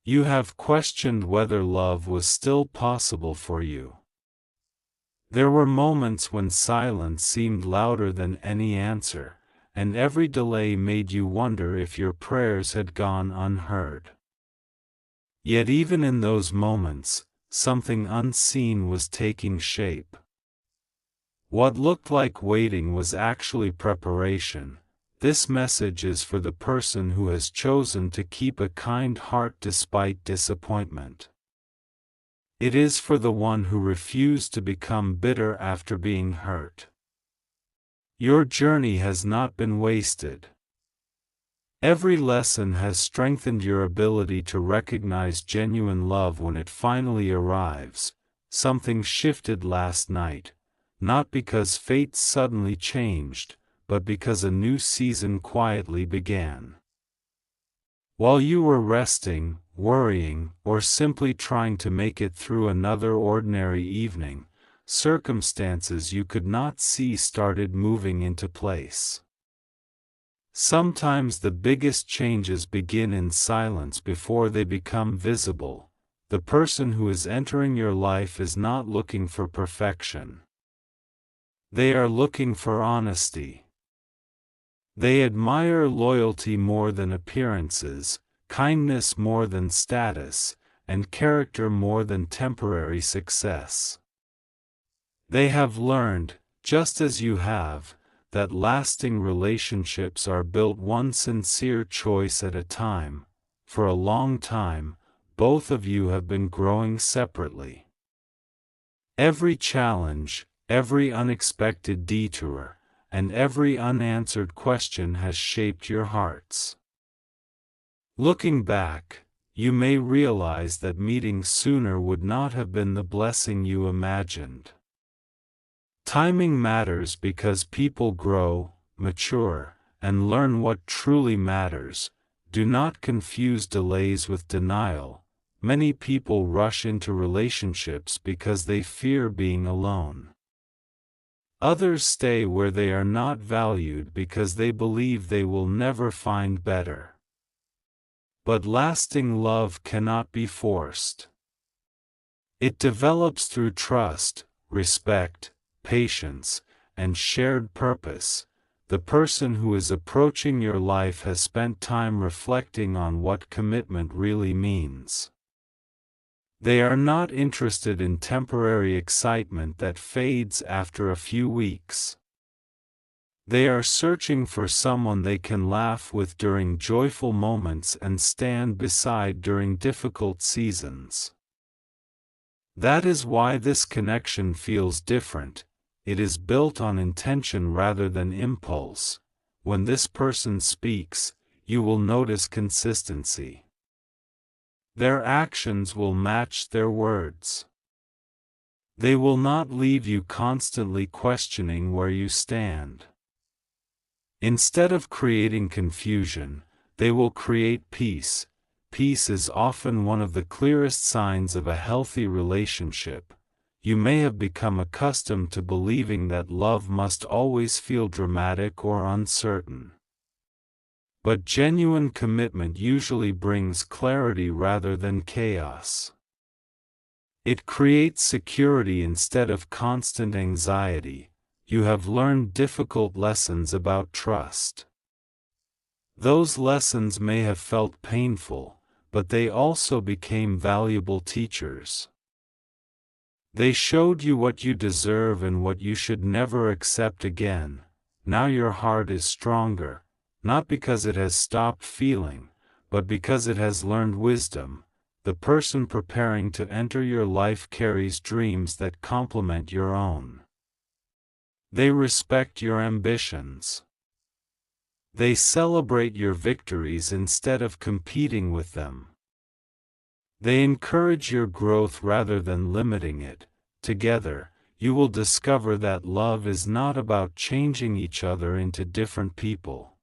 You have questioned whether love was still possible for you. There were moments when silence seemed louder than any answer, and every delay made you wonder if your prayers had gone unheard. Yet even in those moments, something unseen was taking shape. What looked like waiting was actually preparation. This message is for the person who has chosen to keep a kind heart despite disappointment. It is for the one who refused to become bitter after being hurt. Your journey has not been wasted. Every lesson has strengthened your ability to recognize genuine love when it finally arrives. Something shifted last night, not because fate suddenly changed, but because a new season quietly began. While you were resting, worrying, or simply trying to make it through another ordinary evening, circumstances you could not see started moving into place. Sometimes the biggest changes begin in silence before they become visible. The person who is entering your life is not looking for perfection. They are looking for honesty. They admire loyalty more than appearances, kindness more than status, and character more than temporary success. They have learned, just as you have, that lasting relationships are built one sincere choice at a time. For a long time, both of you have been growing separately. Every challenge, every unexpected detour, and every unanswered question has shaped your hearts. Looking back, you may realize that meeting sooner would not have been the blessing you imagined. Timing matters because people grow, mature, and learn what truly matters. Do not confuse delays with denial. Many people rush into relationships because they fear being alone. Others stay where they are not valued because they believe they will never find better. But lasting love cannot be forced. It develops through trust, respect, patience, and shared purpose. The person who is approaching your life has spent time reflecting on what commitment really means. They are not interested in temporary excitement that fades after a few weeks. They are searching for someone they can laugh with during joyful moments and stand beside during difficult seasons. That is why this connection feels different. It is built on intention rather than impulse. When this person speaks, you will notice consistency. Their actions will match their words. They will not leave you constantly questioning where you stand. Instead of creating confusion, they will create peace. Peace is often one of the clearest signs of a healthy relationship. You may have become accustomed to believing that love must always feel dramatic or uncertain. But genuine commitment usually brings clarity rather than chaos. It creates security instead of constant anxiety. You have learned difficult lessons about trust. Those lessons may have felt painful, but they also became valuable teachers. They showed you what you deserve and what you should never accept again. Now your heart is stronger, not because it has stopped feeling, but because it has learned wisdom. The person preparing to enter your life carries dreams that complement your own. They respect your ambitions. They celebrate your victories instead of competing with them. They encourage your growth rather than limiting it. Together, you will discover that love is not about changing each other into different people.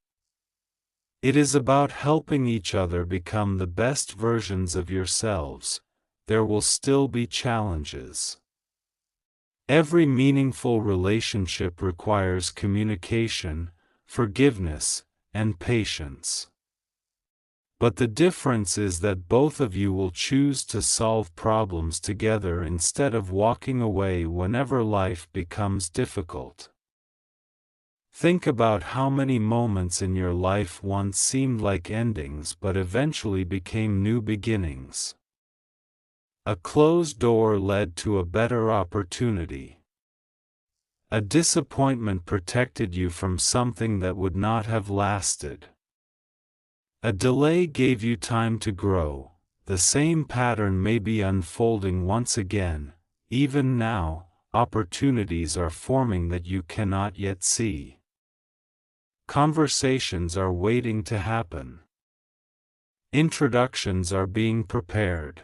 It is about helping each other become the best versions of yourselves. There will still be challenges. Every meaningful relationship requires communication, forgiveness, and patience. But the difference is that both of you will choose to solve problems together instead of walking away whenever life becomes difficult. Think about how many moments in your life once seemed like endings but eventually became new beginnings. A closed door led to a better opportunity. A disappointment protected you from something that would not have lasted. A delay gave you time to grow. The same pattern may be unfolding once again. Even now, opportunities are forming that you cannot yet see. Conversations are waiting to happen. Introductions are being prepared.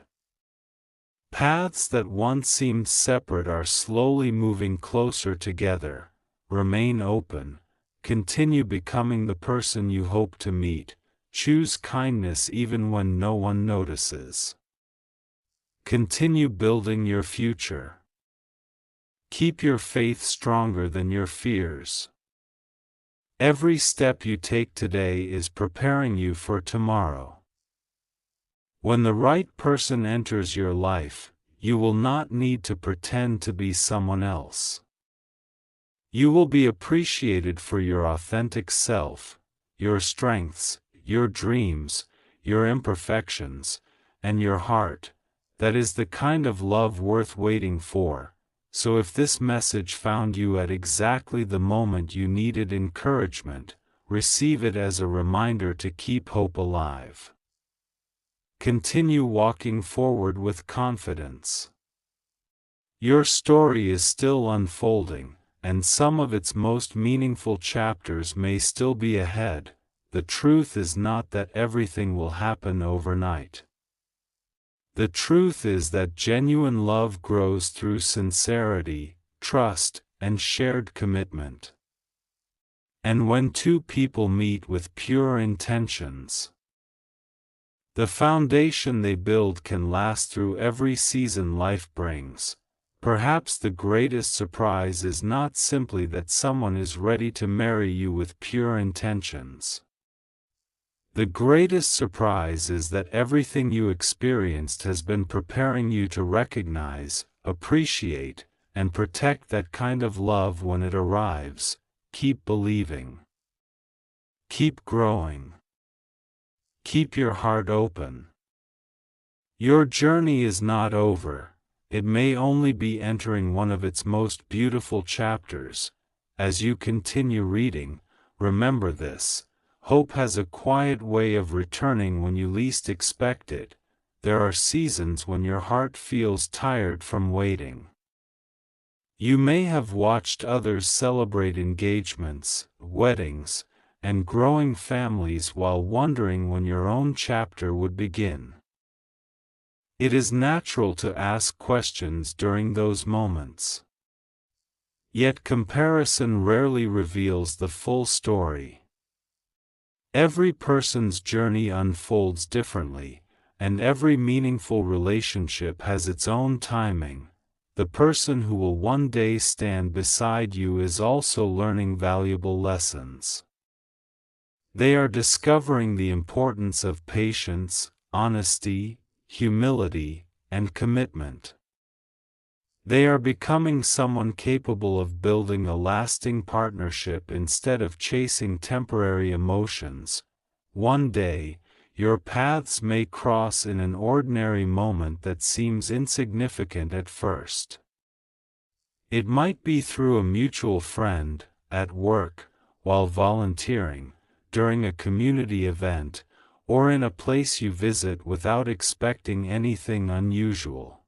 Paths that once seemed separate are slowly moving closer together. Remain open. Continue becoming the person you hope to meet. Choose kindness even when no one notices. Continue building your future. Keep your faith stronger than your fears. Every step you take today is preparing you for tomorrow. When the right person enters your life, you will not need to pretend to be someone else. You will be appreciated for your authentic self, your strengths, your dreams, your imperfections, and your heart. That is the kind of love worth waiting for. So if this message found you at exactly the moment you needed encouragement, receive it as a reminder to keep hope alive. Continue walking forward with confidence. Your story is still unfolding, and some of its most meaningful chapters may still be ahead. The truth is not that everything will happen overnight. The truth is that genuine love grows through sincerity, trust, and shared commitment. And when two people meet with pure intentions, the foundation they build can last through every season life brings. Perhaps the greatest surprise is not simply that someone is ready to marry you with pure intentions. The greatest surprise is that everything you experienced has been preparing you to recognize, appreciate, and protect that kind of love when it arrives. Keep believing. Keep growing. Keep your heart open. Your journey is not over. It may only be entering one of its most beautiful chapters. As you continue reading, remember this. Hope has a quiet way of returning when you least expect it. There are seasons when your heart feels tired from waiting. You may have watched others celebrate engagements, weddings, and growing families while wondering when your own chapter would begin. It is natural to ask questions during those moments. Yet comparison rarely reveals the full story. Every person's journey unfolds differently, and every meaningful relationship has its own timing. The person who will one day stand beside you is also learning valuable lessons. They are discovering the importance of patience, honesty, humility, and commitment. They are becoming someone capable of building a lasting partnership instead of chasing temporary emotions. One day, your paths may cross in an ordinary moment that seems insignificant at first. It might be through a mutual friend, at work, while volunteering, during a community event, or in a place you visit without expecting anything unusual.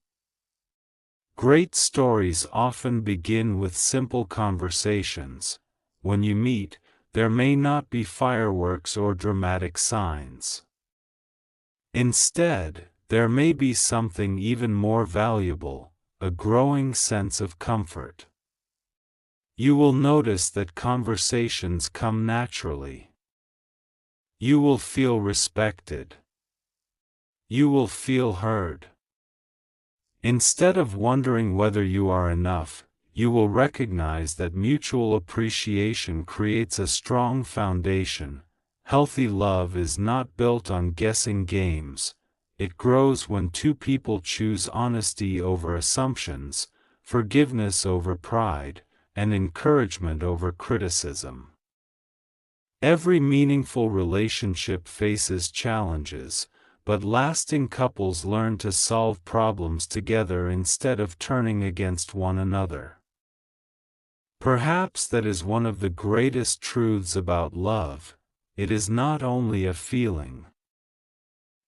Great stories often begin with simple conversations. When you meet, there may not be fireworks or dramatic signs. Instead, there may be something even more valuable, a growing sense of comfort. You will notice that conversations come naturally. You will feel respected. You will feel heard. Instead of wondering whether you are enough, you will recognize that mutual appreciation creates a strong foundation. Healthy love is not built on guessing games. It grows when two people choose honesty over assumptions, forgiveness over pride, and encouragement over criticism. Every meaningful relationship faces challenges, but lasting couples learn to solve problems together instead of turning against one another. Perhaps that is one of the greatest truths about love. It is not only a feeling.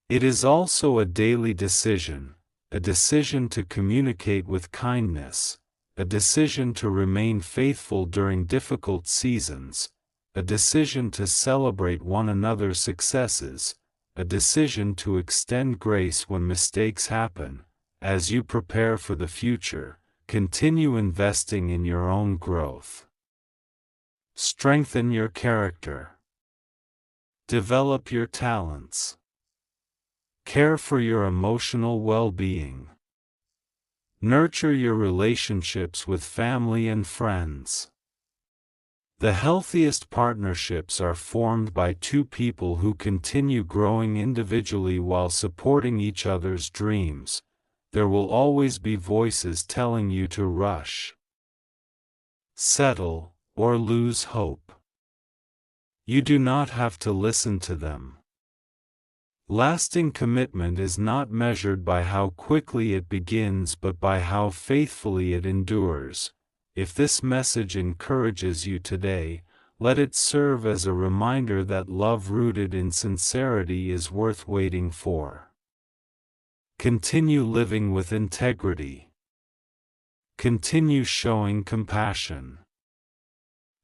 It is also a daily decision, a decision to communicate with kindness, a decision to remain faithful during difficult seasons, a decision to celebrate one another's successes, a decision to extend grace when mistakes happen. As you prepare for the future, continue investing in your own growth. Strengthen your character. Develop your talents. Care for your emotional well-being. Nurture your relationships with family and friends. The healthiest partnerships are formed by two people who continue growing individually while supporting each other's dreams. There will always be voices telling you to rush, settle, or lose hope. You do not have to listen to them. Lasting commitment is not measured by how quickly it begins but by how faithfully it endures. If this message encourages you today, let it serve as a reminder that love rooted in sincerity is worth waiting for. Continue living with integrity. Continue showing compassion.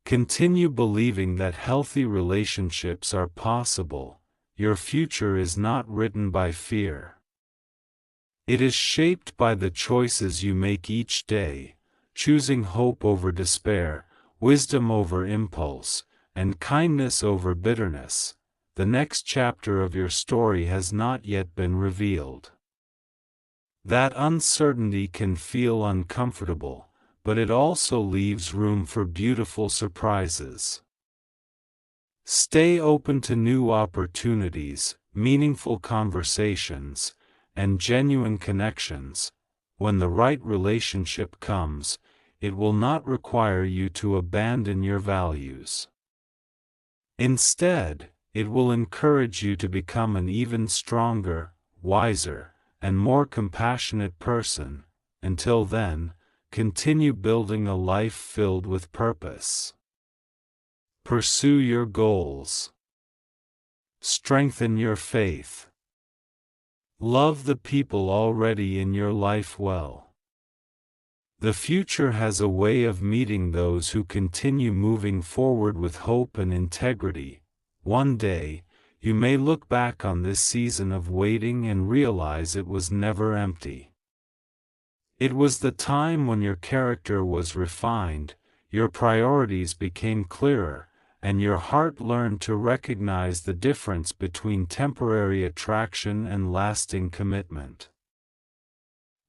Continue believing that healthy relationships are possible. Your future is not written by fear. It is shaped by the choices you make each day, choosing hope over despair, wisdom over impulse, and kindness over bitterness. The next chapter of your story has not yet been revealed. That uncertainty can feel uncomfortable, but it also leaves room for beautiful surprises. Stay open to new opportunities, meaningful conversations, and genuine connections. When the right relationship comes, it will not require you to abandon your values. Instead, it will encourage you to become an even stronger, wiser, and more compassionate person. Until then, continue building a life filled with purpose. Pursue your goals. Strengthen your faith. Love the people already in your life well. The future has a way of meeting those who continue moving forward with hope and integrity. One day, you may look back on this season of waiting and realize it was never empty. It was the time when your character was refined, your priorities became clearer, and your heart learned to recognize the difference between temporary attraction and lasting commitment.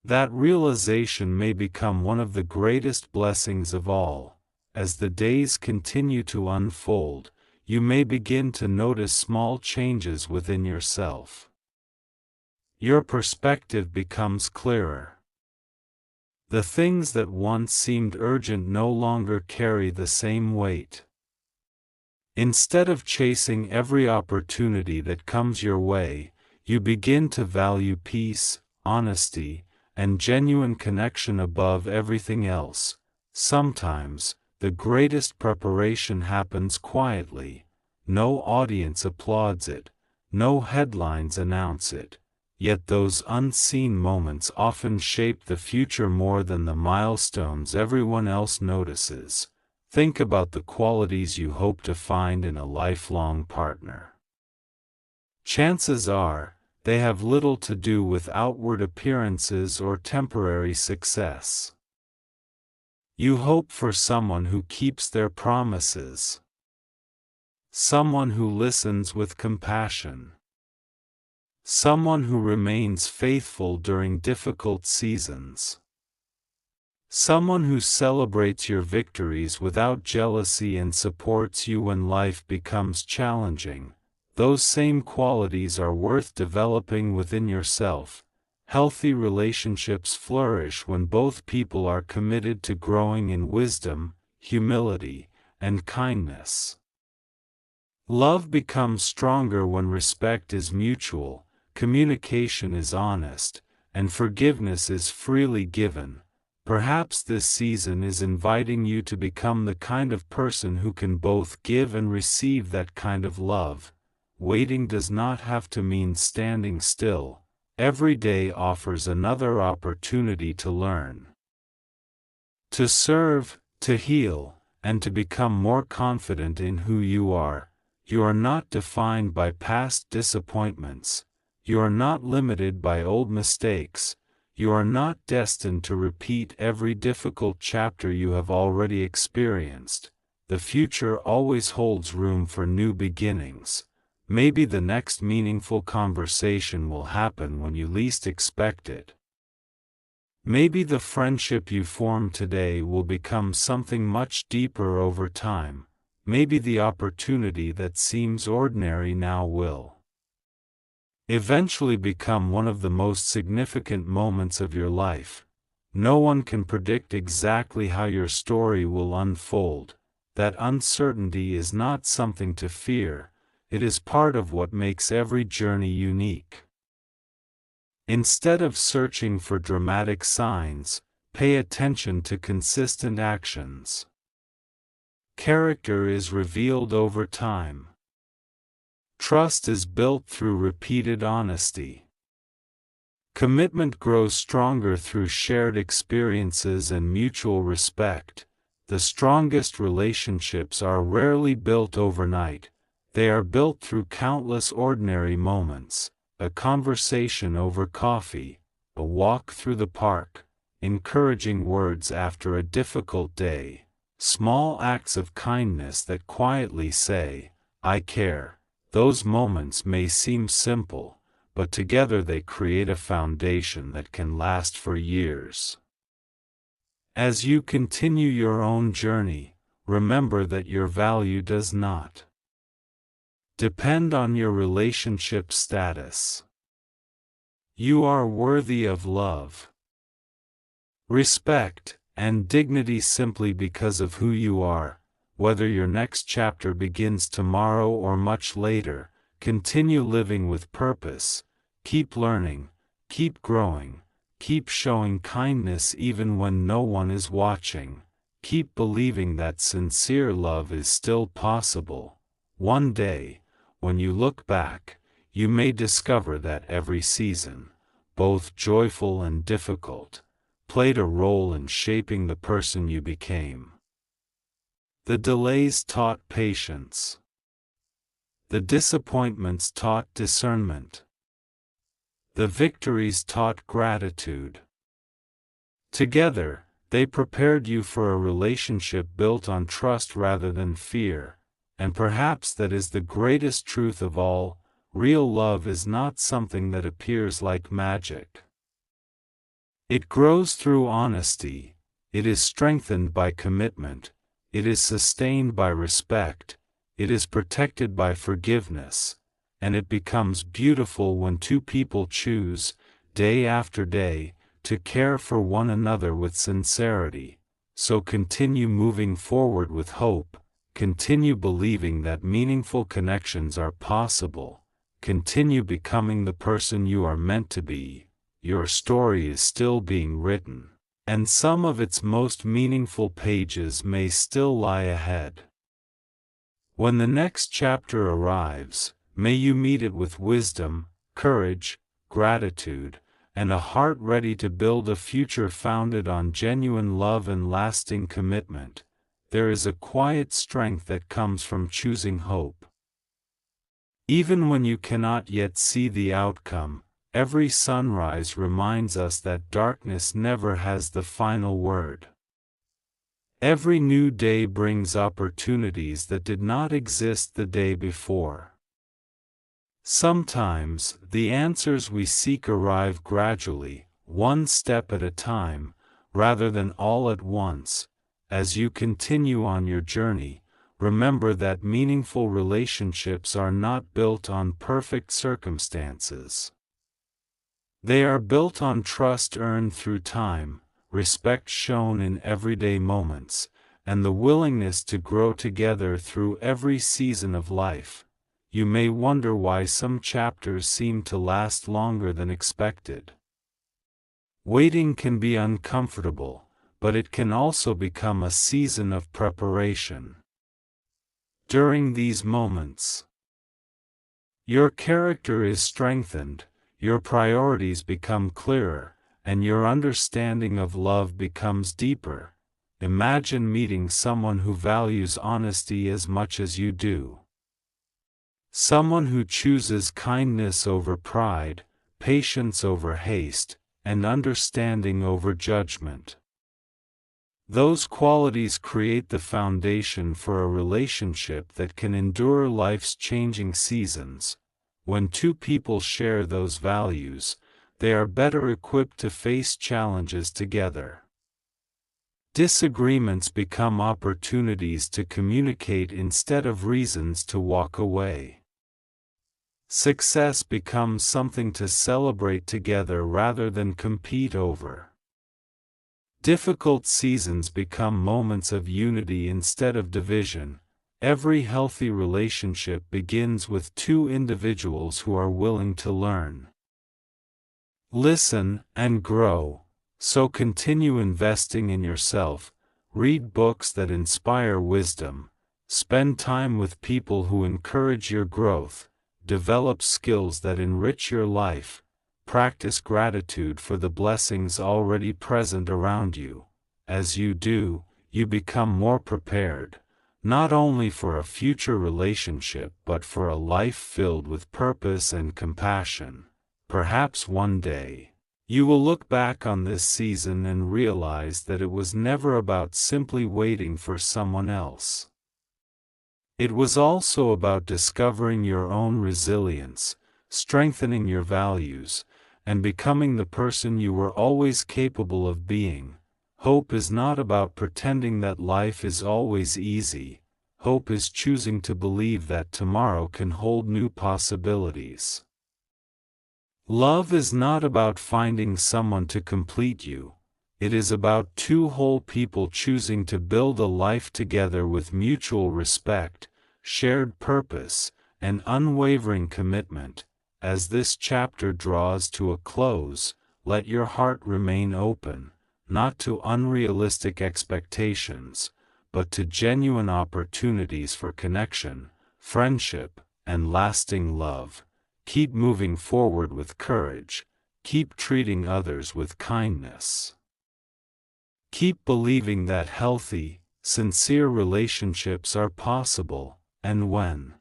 That realization may become one of the greatest blessings of all. As the days continue to unfold, you may begin to notice small changes within yourself. Your perspective becomes clearer. The things that once seemed urgent no longer carry the same weight. Instead of chasing every opportunity that comes your way, you begin to value peace, honesty, and genuine connection above everything else. Sometimes, the greatest preparation happens quietly. No audience applauds it, no headlines announce it. Yet those unseen moments often shape the future more than the milestones everyone else notices. Think about the qualities you hope to find in a lifelong partner. Chances are, they have little to do with outward appearances or temporary success. You hope for someone who keeps their promises. Someone who listens with compassion. Someone who remains faithful during difficult seasons. Someone who celebrates your victories without jealousy and supports you when life becomes challenging. Those same qualities are worth developing within yourself. Healthy relationships flourish when both people are committed to growing in wisdom, humility, and kindness. Love becomes stronger when respect is mutual, communication is honest, and forgiveness is freely given. Perhaps this season is inviting you to become the kind of person who can both give and receive that kind of love. Waiting does not have to mean standing still. Every day offers another opportunity to learn, to serve, to heal, and to become more confident in who you are. You are not defined by past disappointments. You are not limited by old mistakes. You are not destined to repeat every difficult chapter you have already experienced. The future always holds room for new beginnings. Maybe the next meaningful conversation will happen when you least expect it. Maybe the friendship you form today will become something much deeper over time. Maybe the opportunity that seems ordinary now will eventually become one of the most significant moments of your life. No one can predict exactly how your story will unfold. That uncertainty is not something to fear. It is part of what makes every journey unique. Instead of searching for dramatic signs, pay attention to consistent actions. Character is revealed over time. Trust is built through repeated honesty. Commitment grows stronger through shared experiences and mutual respect. The strongest relationships are rarely built overnight. They are built through countless ordinary moments, a conversation over coffee, a walk through the park, encouraging words after a difficult day, small acts of kindness that quietly say, "I care." Those moments may seem simple, but together they create a foundation that can last for years. As you continue your own journey, remember that your value does not depend on your relationship status. You are worthy of love, respect, and dignity simply because of who you are. Whether your next chapter begins tomorrow or much later, continue living with purpose. Keep learning, keep growing, keep showing kindness even when no one is watching. Keep believing that sincere love is still possible. One day, when you look back, you may discover that every season, both joyful and difficult, played a role in shaping the person you became. The delays taught patience. The disappointments taught discernment. The victories taught gratitude. Together, they prepared you for a relationship built on trust rather than fear. And perhaps that is the greatest truth of all. Real love is not something that appears like magic. It grows through honesty. It is strengthened by commitment. It is sustained by respect. It is protected by forgiveness. And it becomes beautiful when two people choose, day after day, to care for one another with sincerity. So continue moving forward with hope. Continue believing that meaningful connections are possible. Continue becoming the person you are meant to be. Your story is still being written, and some of its most meaningful pages may still lie ahead. When the next chapter arrives, may you meet it with wisdom, courage, gratitude, and a heart ready to build a future founded on genuine love and lasting commitment. There is a quiet strength that comes from choosing hope. Even when you cannot yet see the outcome, every sunrise reminds us that darkness never has the final word. Every new day brings opportunities that did not exist the day before. Sometimes, the answers we seek arrive gradually, one step at a time, rather than all at once. As you continue on your journey, remember that meaningful relationships are not built on perfect circumstances. They are built on trust earned through time, respect shown in everyday moments, and the willingness to grow together through every season of life. You may wonder why some chapters seem to last longer than expected. Waiting can be uncomfortable, but it can also become a season of preparation. During these moments, your character is strengthened, your priorities become clearer, and your understanding of love becomes deeper. Imagine meeting someone who values honesty as much as you do. Someone who chooses kindness over pride, patience over haste, and understanding over judgment. Those qualities create the foundation for a relationship that can endure life's changing seasons. When two people share those values, they are better equipped to face challenges together. Disagreements become opportunities to communicate instead of reasons to walk away. Success becomes something to celebrate together rather than compete over. Difficult seasons become moments of unity instead of division. Every healthy relationship begins with two individuals who are willing to learn, listen, and grow. So continue investing in yourself, read books that inspire wisdom, spend time with people who encourage your growth, develop skills that enrich your life, practice gratitude for the blessings already present around you. As you do, you become more prepared, not only for a future relationship but for a life filled with purpose and compassion. Perhaps one day, you will look back on this season and realize that it was never about simply waiting for someone else. It was also about discovering your own resilience, strengthening your values, and becoming the person you were always capable of being. Hope is not about pretending that life is always easy. Hope is choosing to believe that tomorrow can hold new possibilities. Love is not about finding someone to complete you. It is about two whole people choosing to build a life together with mutual respect, shared purpose, and unwavering commitment. As this chapter draws to a close, let your heart remain open, not to unrealistic expectations, but to genuine opportunities for connection, friendship, and lasting love. Keep moving forward with courage. Keep treating others with kindness. Keep believing that healthy, sincere relationships are possible, and when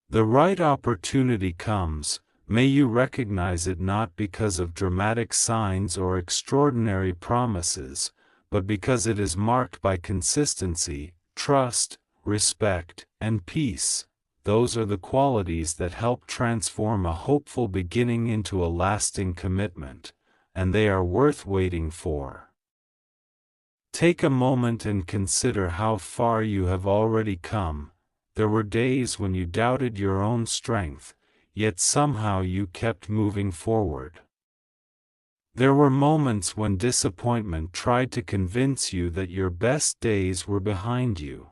the right opportunity comes, may you recognize it not because of dramatic signs or extraordinary promises, but because it is marked by consistency, trust, respect, and peace. Those are the qualities that help transform a hopeful beginning into a lasting commitment, and they are worth waiting for. Take a moment and consider how far you have already come. There were days when you doubted your own strength, yet somehow you kept moving forward. There were moments when disappointment tried to convince you that your best days were behind you.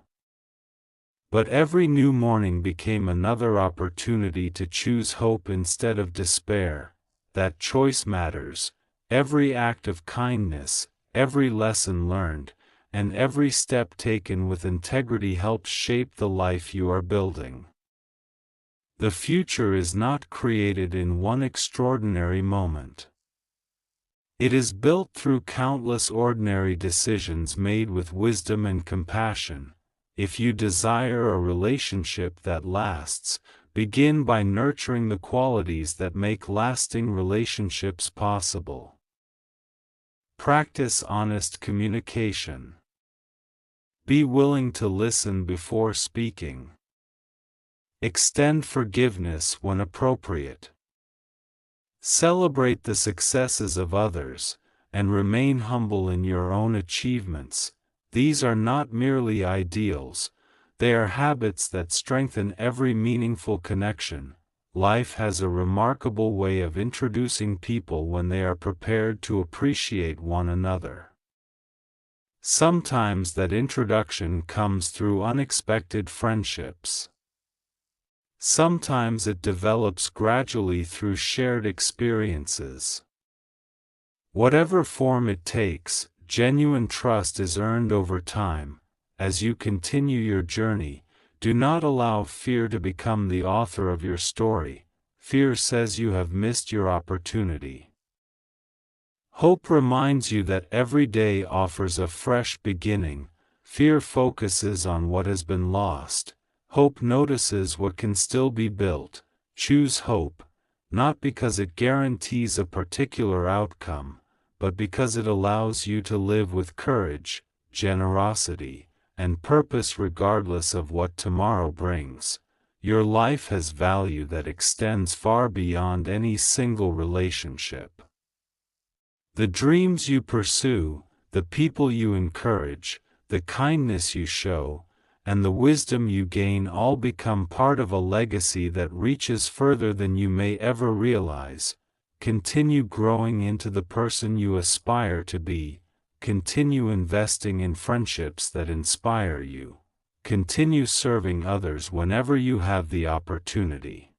But every new morning became another opportunity to choose hope instead of despair. That choice matters. Every act of kindness, every lesson learned, and every step taken with integrity helps shape the life you are building. The future is not created in one extraordinary moment. It is built through countless ordinary decisions made with wisdom and compassion. If you desire a relationship that lasts, begin by nurturing the qualities that make lasting relationships possible. Practice honest communication. Be willing to listen before speaking. Extend forgiveness when appropriate. Celebrate the successes of others, and remain humble in your own achievements. These are not merely ideals, they are habits that strengthen every meaningful connection. Life has a remarkable way of introducing people when they are prepared to appreciate one another. Sometimes that introduction comes through unexpected friendships. Sometimes it develops gradually through shared experiences. Whatever form it takes, genuine trust is earned over time. As you continue your journey, do not allow fear to become the author of your story. Fear says you have missed your opportunity. Hope reminds you that every day offers a fresh beginning. Fear focuses on what has been lost. Hope notices what can still be built. Choose hope, not because it guarantees a particular outcome, but because it allows you to live with courage, generosity, and purpose regardless of what tomorrow brings. Your life has value that extends far beyond any single relationship. The dreams you pursue, the people you encourage, the kindness you show, and the wisdom you gain all become part of a legacy that reaches further than you may ever realize. Continue growing into the person you aspire to be. Continue investing in friendships that inspire you. Continue serving others whenever you have the opportunity.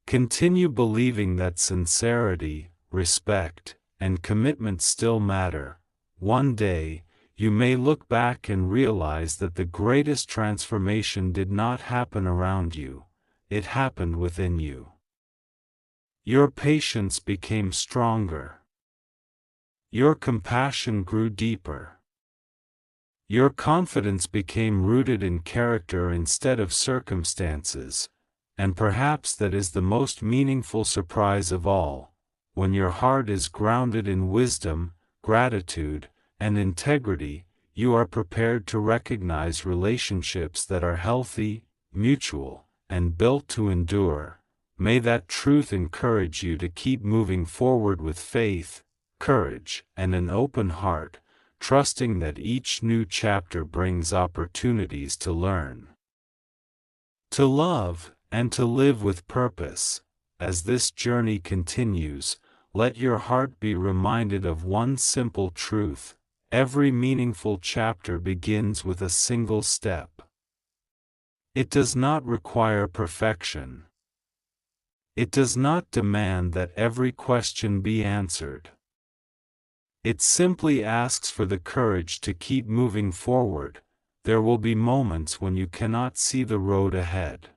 Continue believing that sincerity, respect, and commitment still matter. One day, you may look back and realize that the greatest transformation did not happen around you, it happened within you. Your patience became stronger. Your compassion grew deeper. Your confidence became rooted in character instead of circumstances, and perhaps that is the most meaningful surprise of all. When your heart is grounded in wisdom, gratitude, and integrity, you are prepared to recognize relationships that are healthy, mutual, and built to endure. May that truth encourage you to keep moving forward with faith, courage, and an open heart, trusting that each new chapter brings opportunities to learn, to love, and to live with purpose. As this journey continues, let your heart be reminded of one simple truth: every meaningful chapter begins with a single step. It does not require perfection. It does not demand that every question be answered. It simply asks for the courage to keep moving forward. There will be moments when you cannot see the road ahead.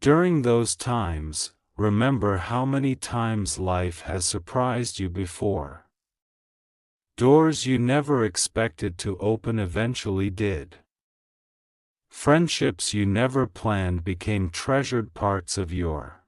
During those times, remember how many times life has surprised you before. Doors you never expected to open eventually did. Friendships you never planned became treasured parts of your